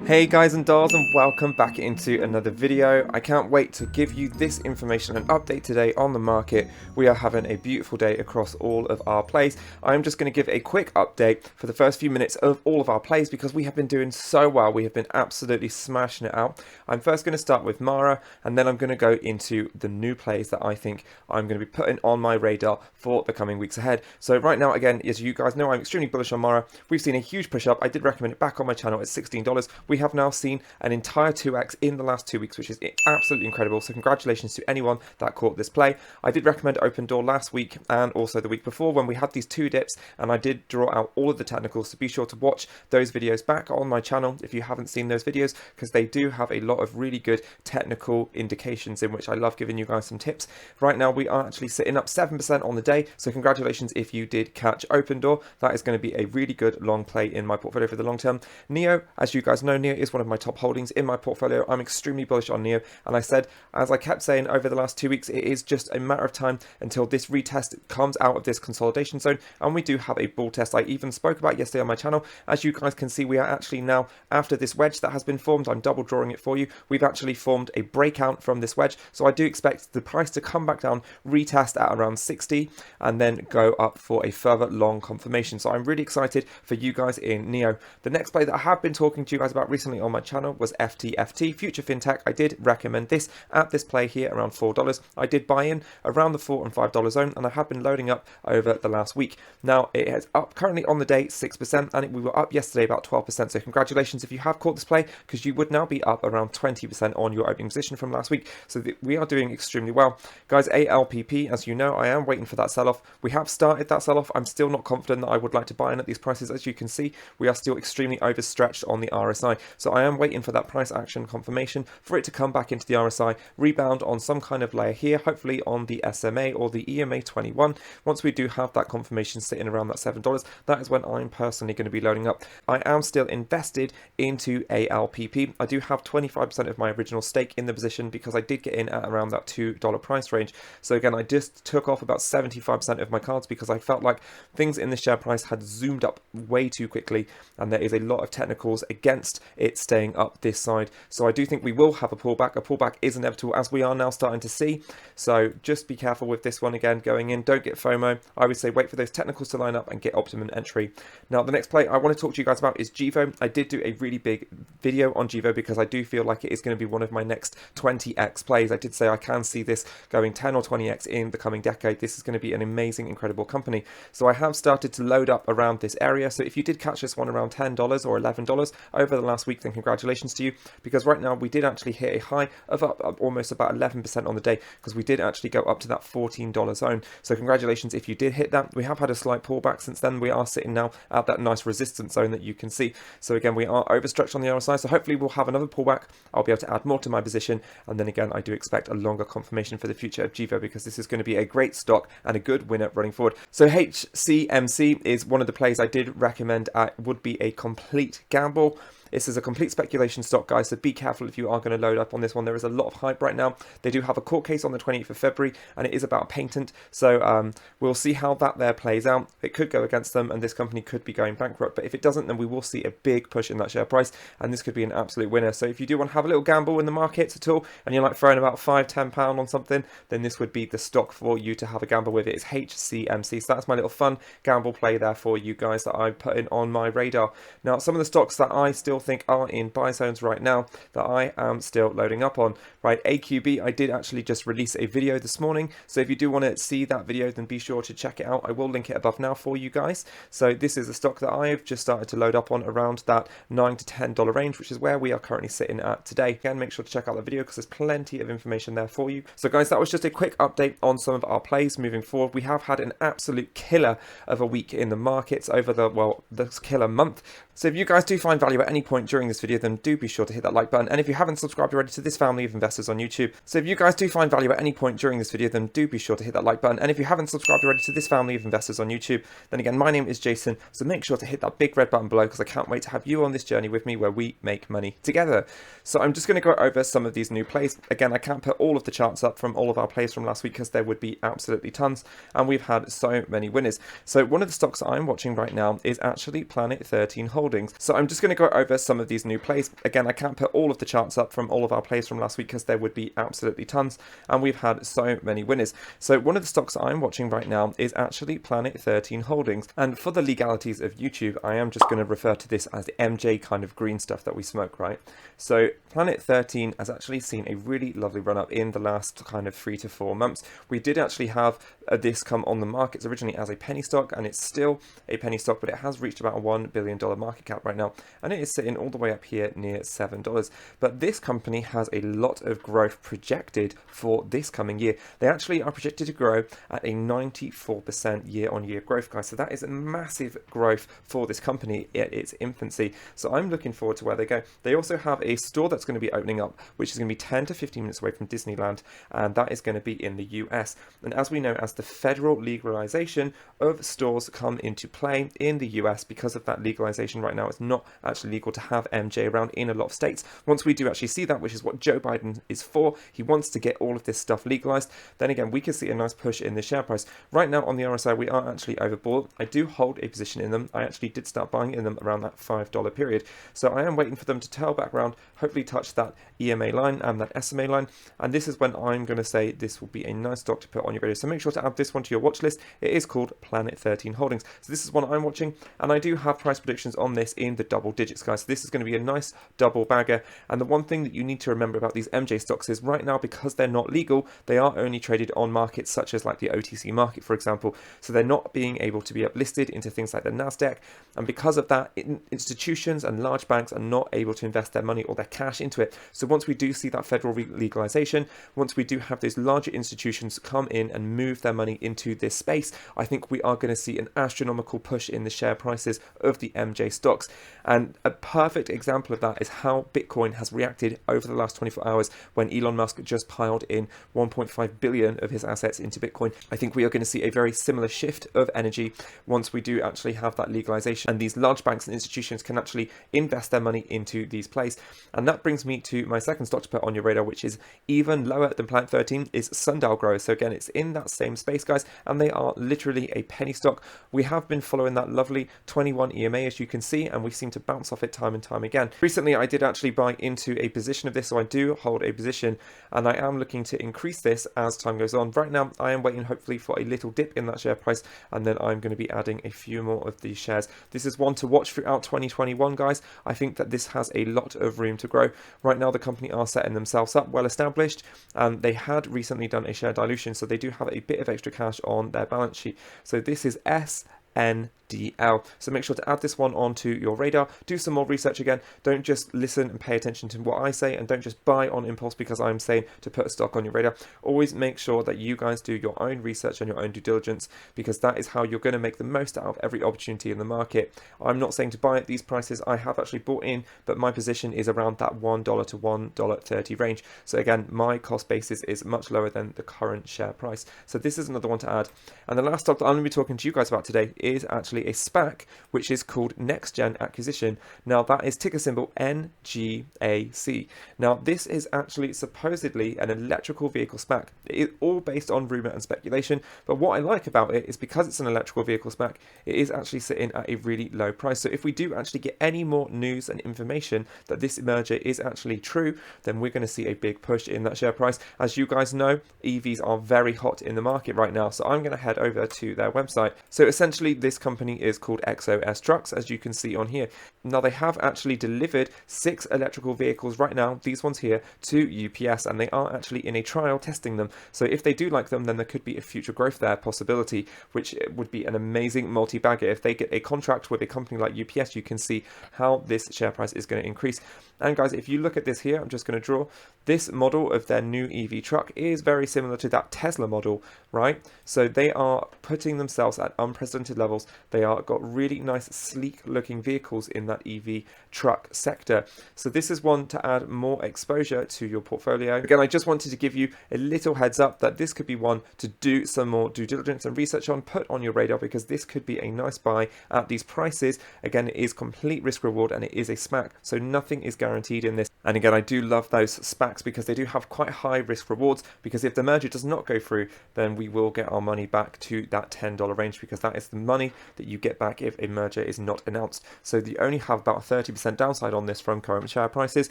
Hey guys and dolls, and welcome back into another video. I can't wait to give you this information and update today on the market. We are having a beautiful day across all of our plays. I'm just going to give a quick update for the first few minutes of all of our plays because we have been doing so well. We have been absolutely smashing it out. I'm first going to start with Mara, and then I'm going to go into the new plays that I think I'm going to be putting on my radar for the coming weeks ahead. So right now, again, as you guys know, I'm extremely bullish on Mara. We've seen a huge push up. I did recommend it back on my channel at $16. We have now seen an entire 2x in the last 2 weeks, which is absolutely incredible. So congratulations to anyone that caught this play. I did recommend Open Door last week and also the week before when we had these two dips, and I did draw out all of the technicals, so be sure to watch those videos back on my channel if you haven't seen those videos, because they do have a lot of really good technical indications in which I love giving you guys some tips. Right now we are actually sitting up 7% on the day, so congratulations if you did catch Open Door. That is going to be a really good long play in my portfolio for the long term. NEO, as you guys know, NEO is one of my top holdings in my portfolio. I'm extremely bullish on NEO, and I said, as I kept saying over the last 2 weeks, it is just a matter of time until this retest comes out of this consolidation zone, and we do have a bull test I even spoke about yesterday on my channel. As you guys can see, we are actually now, after this wedge that has been formed, I'm double drawing it for you, we've actually formed a breakout from this wedge, so I do expect the price to come back down, retest at around 60, and then go up for a further long confirmation. So I'm really excited for you guys in NEO. The next play that I have been talking to you guys about recently on my channel was FTFT, Future FinTech. I did recommend this at this play here around $4. I did buy in around the $4 and $5 zone, and I have been loading up over the last week. Now it is up currently on the day 6%, and we were up yesterday about 12%. So congratulations if you have caught this play, because you would now be up around 20% on your opening position from last week. So we are doing extremely well, guys. ALPP, as you know, I am waiting for that sell-off. We have started that sell-off. I'm still not confident that I would like to buy in at these prices. As you can see, we are still extremely overstretched on the RSI, so I am waiting for that price action confirmation for it to come back into the RSI, rebound on some kind of layer here, hopefully on the SMA or the EMA 21. Once we do have that confirmation sitting around that $7, that is when I'm personally going to be loading up. I am still invested into ALPP. I do have 25% of my original stake in the position because I did get in at around that $2 price range. So again, I just took off about 75% of my cards because I felt like things in the share price had zoomed up way too quickly, and there is a lot of technicals against it staying up this side. So I do think we will have a pullback. A pullback is inevitable, as we are now starting to see. So just be careful with this one again going in. Don't get FOMO. I would say wait for those technicals to line up and get optimum entry. Now the next play I want to talk to you guys about is GEVO. I did do a really big video on GEVO because I do feel like it is going to be one of my next 20x plays. I did say I can see this going 10 or 20x in the coming decade. This is going to be an amazing, incredible company. So I have started to load up around this area. So if you did catch this one around $10 or $11 over the last week, then congratulations to you, because right now we did actually hit a high of up almost about 11% on the day, because we did actually go up to that $14 zone. So congratulations if you did hit that. We have had a slight pullback since then. We are sitting now at that nice resistance zone that you can see. So again, we are overstretched on the RSI, so hopefully we'll have another pullback. I'll be able to add more to my position, and then again I do expect a longer confirmation for the future of GEVO, because this is going to be a great stock and a good winner running forward. So HCMC is one of the plays I did recommend. Would be a complete gamble. This is a complete speculation stock, guys, so be careful if you are going to load up on this one. There is a lot of hype right now. They do have a court case on the 28th of February, and it is about a patent. So we'll see how that there plays out. It could go against them, and this company could be going bankrupt. But if it doesn't, then we will see a big push in that share price, and this could be an absolute winner. So if you do want to have a little gamble in the markets at all, and you're like throwing about £5–10 on something, then this would be the stock for you to have a gamble with. It is HCMC. So that's my little fun gamble play there for you guys that I put in on my radar. Now, some of the stocks that I still think are in buy zones right now that I am still loading up on. Right, AQB, I did actually just release a video this morning, so if you do want to see that video, then be sure to check it out. I will link it above now for you guys. So this is a stock that I've just started to load up on around that $9 to $10 range, which is where we are currently sitting at today. Again, make sure to check out the video because there's plenty of information there for you. So guys, that was just a quick update on some of our plays moving forward. We have had an absolute killer of a week in the markets over the killer month. So if you guys do find value at any point during this video, then do be sure to hit that like button. And if you haven't subscribed already to this family of investors on YouTube, so if you guys do find value at any point during this video, then do be sure to hit that like button. And if you haven't subscribed already to this family of investors on YouTube, then again, my name is Jason. So make sure to hit that big red button below, because I can't wait to have you on this journey with me where we make money together. So I'm just going to go over some of these new plays. Again, I can't put all of the charts up from all of our plays from last week because there would be absolutely tons, and we've had so many winners. So one of the stocks that I'm watching right now is actually Planet 13 Holdings. Holdings. So I'm just going to go over some of these new plays. Again, I can't put all of the charts up from all of our plays from last week because there would be absolutely tons, and we've had so many winners. So one of the stocks I'm watching right now is actually PLANET13 Holdings, and for the legalities of YouTube, I am just going to refer to this as the MJ kind of green stuff that we smoke, right? So PLANET13 has actually seen a really lovely run up in the last kind of 3 to 4 months. We did actually have this come on the markets originally as a penny stock, and it's still a penny stock, but it has reached about a $1 billion market cap right now, and it is sitting all the way up here near $7. But this company has a lot of growth projected for this coming year. They actually are projected to grow at a 94% year-on-year growth, guys. So that is a massive growth for this company at its infancy. So I'm looking forward to where they go. They also have a store that's going to be opening up, which is going to be 10 to 15 minutes away from Disneyland, and that is going to be in the US. And as we know, as the federal legalization of stores come into play in the US, because of that legalization right now, it's not actually legal to have MJ around in a lot of states. Once we do actually see that, which is what Joe Biden is for, he wants to get all of this stuff legalized, then again, we can see a nice push in the share price. Right now on the RSI, we are actually overbought. I do hold a position in them. I actually did start buying in them around that $5 period. So I am waiting for them to tail back around, hopefully touch that EMA line and that SMA line. And this is when I'm going to say this will be a nice stock to put on your radar. So make sure to add this one to your watch list. It is called PLANET13 Holdings. So this is one I'm watching, and I do have price predictions on this in the double digits, guys. So this is going to be a nice double bagger. And the one thing that you need to remember about these MJ stocks is right now, because they're not legal, they are only traded on markets such as like the OTC market, for example. So they're not being able to be uplisted into things like the NASDAQ. And because of that, institutions and large banks are not able to invest their money or their cash into it. So once we do see that federal legalization, once we do have those larger institutions come in and move their money into this space, I think we are going to see an astronomical push in the share prices of the MJ stocks. And a perfect example of that is how Bitcoin has reacted over the last 24 hours when Elon Musk just piled in 1.5 billion of his assets into Bitcoin. I think we are going to see a very similar shift of energy once we do actually have that legalization, and these large banks and institutions can actually invest their money into these plays. And that brings me to my second stock to put on your radar, which is even lower than PLANET13, is Sundial Growth. So again, it's in that same space, guys, and they are literally a penny stock. We have been following that lovely 21 EMA, as you can see, and we seem to bounce off it time and time again. Recently, I did actually buy into a position of this, so I do hold a position, and I am looking to increase this as time goes on. Right now, I am waiting hopefully for a little dip in that share price, and then I'm going to be adding a few more of these shares. This is one to watch throughout 2021, guys. I think that this has a lot of room to grow. Right now, the company are setting themselves up well established, and they had recently done a share dilution, so they do have a bit of extra cash on their balance sheet. So this is SNDL. So make sure to add this one onto your radar. Do some more research again. Don't just listen and pay attention to what I say, and don't just buy on impulse because I'm saying to put a stock on your radar. Always make sure that you guys do your own research and your own due diligence, because that is how you're going to make the most out of every opportunity in the market. I'm not saying to buy at these prices. I have actually bought in, but my position is around that $1 to $1.30 range. So again, my cost basis is much lower than the current share price. So this is another one to add. And the last stock that I'm going to be talking to you guys about today is actually a SPAC, which is called NextGen Acquisition. Now that is ticker symbol NGAC. Now this is actually supposedly an electrical vehicle SPAC. It is all based on rumor and speculation, but what I like about it is because it's an electrical vehicle SPAC, it is actually sitting at a really low price. So if we do actually get any more news and information that this merger is actually true, then we're going to see a big push in that share price. As you guys know, EVs are very hot in the market right now, so I'm going to head over to their website. So essentially this company is called XOS Trucks, as you can see on here. Now they have actually delivered 6 electrical vehicles right now, these ones here, to UPS, and they are actually in a trial testing them. So if they do like them, then there could be a future growth there possibility, which would be an amazing multi-bagger. If they get a contract with a company like UPS, you can see how this share price is going to increase. And guys, if you look at this here, I'm just going to draw this model of their new EV truck is very similar to that Tesla model, right? So they are putting themselves at unprecedented levels. They are got really nice, sleek looking vehicles in that EV truck sector. So this is one to add more exposure to your portfolio. Again, I just wanted to give you a little heads up that this could be one to do some more due diligence and research on, put on your radar, because this could be a nice buy at these prices. Again, it is complete risk reward and it is a SPAC, so nothing is guaranteed in this. And again, I do love those SPACs because they do have quite high risk rewards, because if the merger does not go through, then we will get our money back to that $10 range, because that is the money that you get back if a merger is not announced. So you only have about 30% downside on this from current share prices,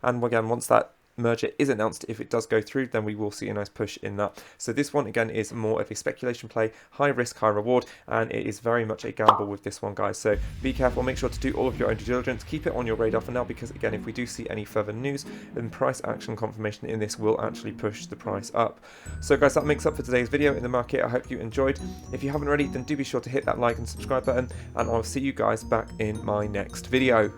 and again, once that merger is announced, if it does go through, then we will see a nice push in that. So this one again is more of a speculation play, high risk, high reward, and it is very much a gamble with this one, guys. So be careful, make sure to do all of your own due diligence, keep it on your radar for now, because again, if we do see any further news, then price action confirmation in this will actually push the price up. So guys, that makes up for today's video in the market. I hope you enjoyed. If you haven't already, then do be sure to hit that like and subscribe button, and I'll see you guys back in my next video.